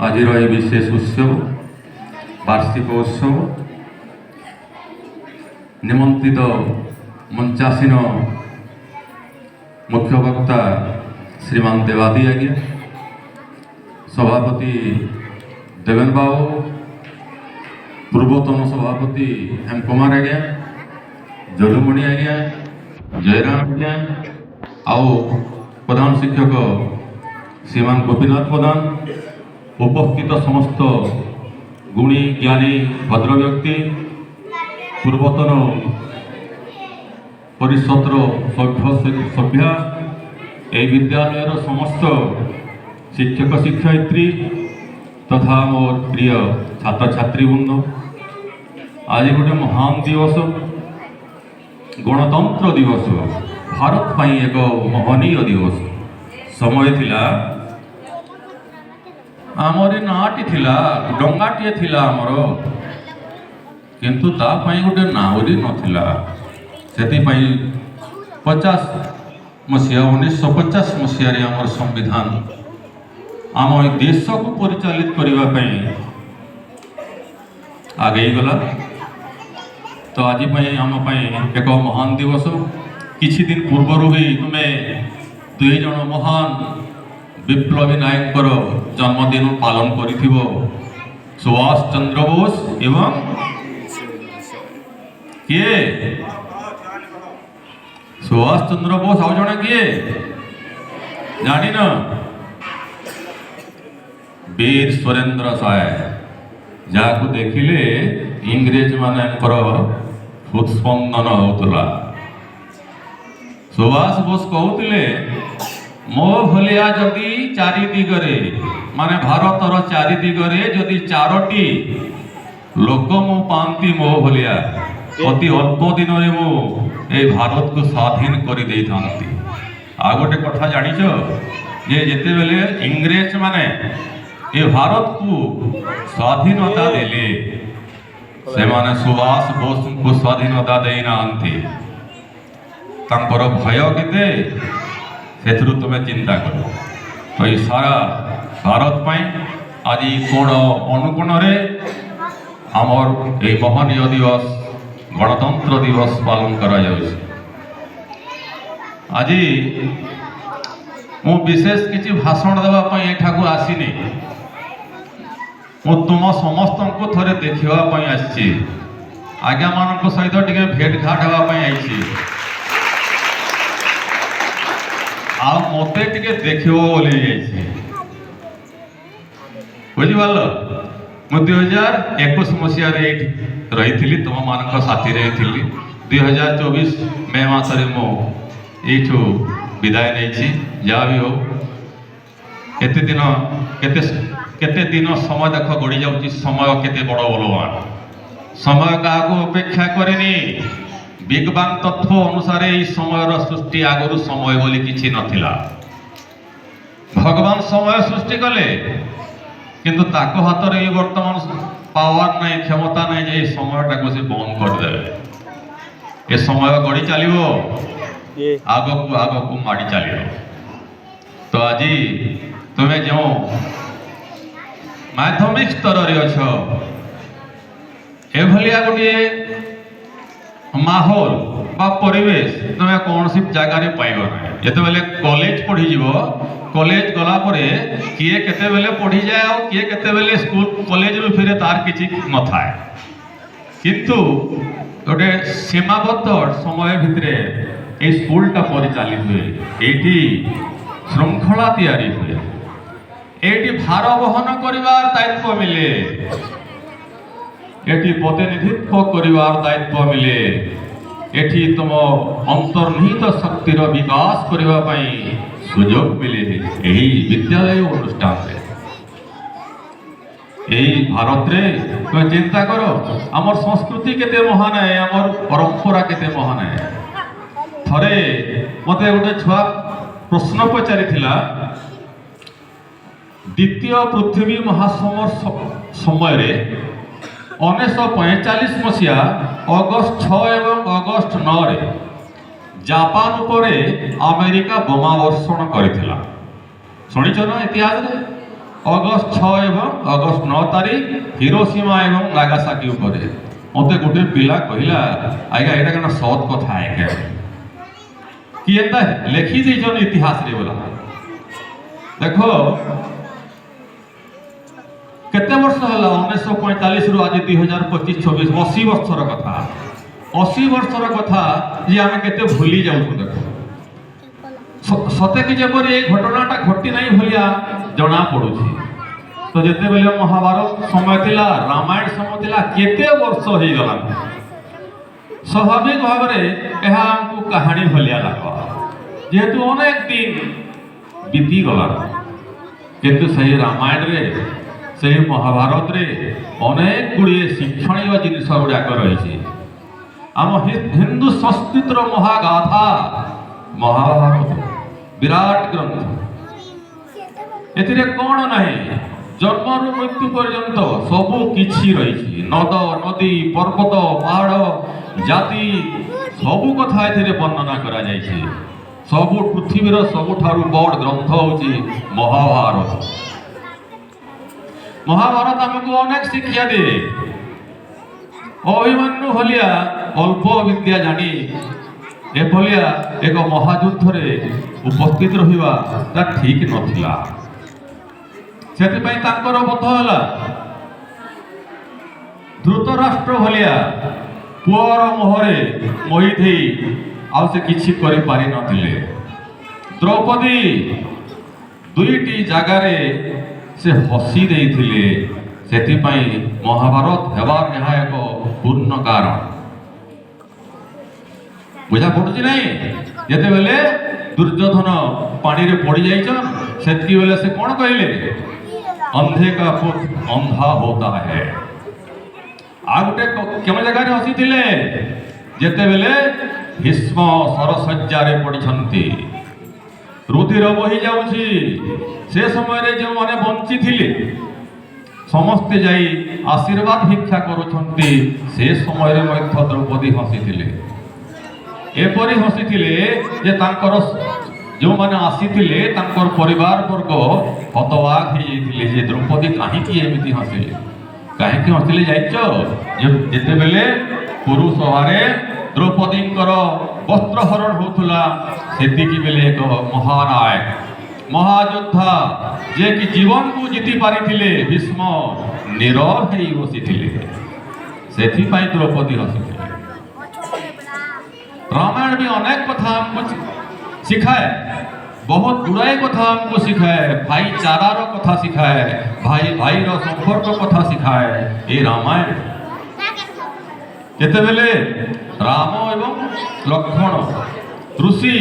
আজির এই বিশেষ উৎসব বার্ষিক উৎসব নিমন্ত্রিত মঞ্চাসীন মুখ্য বক্তা শ্রীমান দেবাদি আজ্ঞা, সভাপতি দেবেন বাবু, ପୂର୍ବତନ ସଭାପତି ହେମ କୁମାର ଆଜ୍ଞା, ଯଦୁମଣି ଆଜ୍ଞା, ଜୟରାମ ଆଜ୍ଞା, ଆଉ ପ୍ରଧାନ ଶିକ୍ଷକ ଶ୍ରୀମାନ ଗୋପୀନାଥ ପ୍ରଧାନ, ଉପସ୍ଥିତ ସମସ୍ତ ଗୁଣୀ ଜ୍ଞାନୀ ଭଦ୍ରବ୍ୟକ୍ତି, ପୂର୍ବତନ ପରିଷଦର ସଭ୍ୟା, ଏହି ବିଦ୍ୟାଳୟର ସମସ୍ତ ଶିକ୍ଷକ ଶିକ୍ଷୟିତ୍ରୀ तथा मोर प्रिय छात्र छात्री वृंद, आज गोटे महान दिवस गणतंत्र दिवस, भारत पाई एक महनीय दिवस। समय थिला आमरी नाटी थिला डंगाटिए थिला आमर, किंतु ता पाई गोटे नाउरी नथिला। सेति पाई 50 मसीहा 1950 मसीहा रे आमर संविधान आम देश को परिचालित करने आगे गला। तो आज आम एक महान दिवस। किछि दिन पूर्वर ही तुम्हें 2 जन महान विप्लवी नायक जन्मदिन पालन करिथिबो, सुभाष चंद्र बोस एवं किए सुभाष चंद्र बोस आउ जने किए जानी न वीर सुरेंद्र साय, जहाँ देखिले इंग्रेज मानकर हृदस्पंदन होता। सुभाष बोस कहते मो भलिया जदि चारि दिगरे माने भारतर चारि दिगरे जदि 4टी लोक मु पांती मो भलिया अति अल्प दिन में मु ए भारत को स्वाधीन कर दे थांती। आ गोटे कथा जानिछ जे जेते बेले इंग्रेज माने ये भारत को स्वाधीनता देले से माने सुभाष बोस को स्वाधीनता देना आंती तांकर भय केते सेथरु तुमे चिंता करो। तो ये सारा भारत पाई आज कोण अनुकोण रे आमर ए महनीय दिवस गणतंत्र दिवस पालन करा जाउछि। आज मु विशेष किछि भाषण देवा पई एठाकु आसीनी, तुम समस्त को थोड़े देखा आसी आज्ञा मान सहित टे भेट घाट हाँपाई आई मत टे देख बुझिपार। मुझे 2021 मसीह रही तुम मान साथी रही 2024 मे मसरे मुठू विदाय नहीं। जहाँ भी हो केते दिन केते दिन समय देख गड़ी जाऊँगी, समय केते बड़ बलवान, समय क्या अपेक्षा करेनी। बिग बांग तत्व अनुसार ये समय सृष्टि आगु समय बोली किसी नथिला। भगवान समय सृष्टि कले किंतु ताको हाथ में ये वर्तमान पावर नहीं, क्षमता नहीं जे समयटा को से बंद करदे। ये समय गड़ी चलो आग को माड़ी चलो। तो आज तुम्हें जो माध्यमिक स्तर एभलिया गोटे माहौल बा परिवेश तुम कौन सी जगार पाइब ना। जिते बेले कॉलेज पढ़ी कॉलेज गला परे किए केते बेले पढ़ी जाए और किए केते बेले स्कूल कॉलेज रू फिरे तार किछि न थाए, किंतु गोटे सीमाबद्ध समय भितरे ए स्कूलटा परिचालित हुए, एठी श्रृंखला तैयारी हुए, एटी भार बहन करिवार दायित्व मिले, एटी प्रतिनिधित्व करिवार दायित्व मिले, एटी तुम अंतर्निहित शक्तिर विकास करिवा पई सुयोग मिले। यही विद्यालय अनुष्ठान रे यही भारत रे तुम चिंता करो आमर संस्कृति केते महान है, आमर परंपरा केते महान है। थरे मते गोटे छुआ प्रश्न पचारि थिला, द्वितीय पृथ्वी महासमर समय 1945 मसीहा अगस्त 6 एवं अगस्त 9 रे जापान उपरे अमेरिका बोमा वर्षण करथिला। शुणिछ ना इतिहास रे ଅଗଷ୍ଟ 6 ଏବଂ ଅଗଷ୍ଟ 9 ତାରିଖ ହିରୋସୀମା ଏବଂ ନାଗାସାକି ଉପରେ ମତେ ଗୋଟେ ପିଲା କହିଲା ଆଜ୍ଞା ଏଇଟା କେନ ସତ କଥା ଆଜ୍ଞା କି ଏନ୍ତା ଲେଖି ଦେଇଛନ୍ ଇତିହାସରେ ବୋଲା। ଦେଖ କେତେ ବର୍ଷ ହେଲା 1945 ରୁ ଆଜି 2025-26 80 ବର୍ଷର କଥା। 80 ବର୍ଷର କଥା ଯେ ଆମେ କେତେ ଭୁଲି ଯାଉଛୁ। ଦେଖ ସତେ କି ଯେପରି এই ঘটনাটা ঘটি নাই ভলিয়া জনা পড়ুছি। তো যেতেবেলে মহাভারত সময় ଥିଲା রামায়ণ সময় ଥିଲା কেতে ବର୍ଷ ହେଇଗଲା। স্বাভাবিক ভাবে ଏହା ଆମକୁ କାହାଣୀ ଭଲିଆ ଲାଗବା ଯେହେତୁ ଅନେକ ଦିନ ବିତି ଗଲା। କିନ୍ତୁ ସେହି ରାମାୟଣରେ ସେହି ମହାଭାରତରେ ଅନେକ ଗୁଡ଼ିଏ ଶିକ୍ଷଣୀୟ ଜିନିଷ ଗୁଡ଼ାକ ରହିଛି। ଆମ ହିନ୍ଦୁ ସଂସ୍କୃତିର ମହାଗାଥା ମହାଭାରତ ବିରାଟ ଗ୍ରନ୍ଥ। ଏଥିରେ କ'ଣ ନାହିଁ ଜନ୍ମରୁ ମୃତ୍ୟୁ ପର୍ଯ୍ୟନ୍ତ ସବୁ କିଛି ରହିଛି। ନଦ ନଦୀ ପର୍ବତ ପାହାଡ଼ ଜାତି ସବୁ କଥା ଏଥିରେ ବର୍ଣ୍ଣନା କରାଯାଇଛି। ସବୁ ପୃଥିବୀର ସବୁଠାରୁ ବଡ଼ ଗ୍ରନ୍ଥ ହେଉଛି ମହାଭାରତ। ମହାଭାରତ ଆମକୁ ଅନେକ ଶିକ୍ଷା ଦିଏ। ଅଭିମନ୍ୟୁ ଭଲିଆ ଅଳ୍ପ ବିଦ୍ୟା ଜାଣି ଏଭଳିଆ ଏକ ମହାଯୁଦ୍ଧରେ ଉପସ୍ଥିତ ରହିବା ତା ଠିକ ନଥିଲା। ସେଥିପାଇଁ ତାଙ୍କର ବଧ ହେଲା। ଧୃତରାଷ୍ଟ୍ର ଭଳିଆ ପୁଅର ମୋହରେ ମୋହି ଦେଇ ଆଉ ସେ କିଛି କରିପାରିନଥିଲେ। ଦ୍ରୌପଦୀ ଦୁଇଟି ଜାଗାରେ ସେ ହସି ଦେଇଥିଲେ। ସେଥିପାଇଁ ମହାଭାରତ ହେବାର ଏହା ଏକ ପୂର୍ଣ୍ଣ କାରଣ। ବୁଝା ପଡୁଛି ନାଇଁ? ଯେତେବେଳେ ଦୁର୍ଯ୍ୟୋଧନ ପାଣିରେ ପଡି ଯାଇଛନ୍ ସେତିକି ବେଳେ ସେ କ'ଣ କହିଲେ? अंधे का पुत अंधा होता है। आ गोटे केम जगार हसीथिले जेतेबेले भीष्म सरसज्जारे पड़िछंती रुधिर बही जाउछि। से समय रे जो माने बंची थिले समस्ते जाई आशीर्वाद भिक्षा करुछंती। से समय रे मध्य द्रौपदी हसीथिले। एपरि हसीथिले जे तांकर जो माने आसीथिले तांकर परिवार वर्ग हतवाक हो जाइथिले जे द्रौपदी काहीकि एमिति हसिले। काहीकि हसिले जाइछो जेतेबेले पुरुष सभारे द्रौपदींकर वस्त्रहरण होतुला सेतिकी बेले एक महानायक महायोद्धा जे कि जीवन को जीति पारिथिले भीष्म नीरव हेई बसिथिले। सेथि पई द्रौपदी हसिथिले। रामायण भी अनेक कथा हमको सिखाए। बहुत गुड़ाए कथा हमको सिखाए। भाईचारार कथा सिखाए। भाई भाईर संपर्क कथा सिखाए ये रामायण। जेतेबेले राम एवं लक्ष्मण ऋषि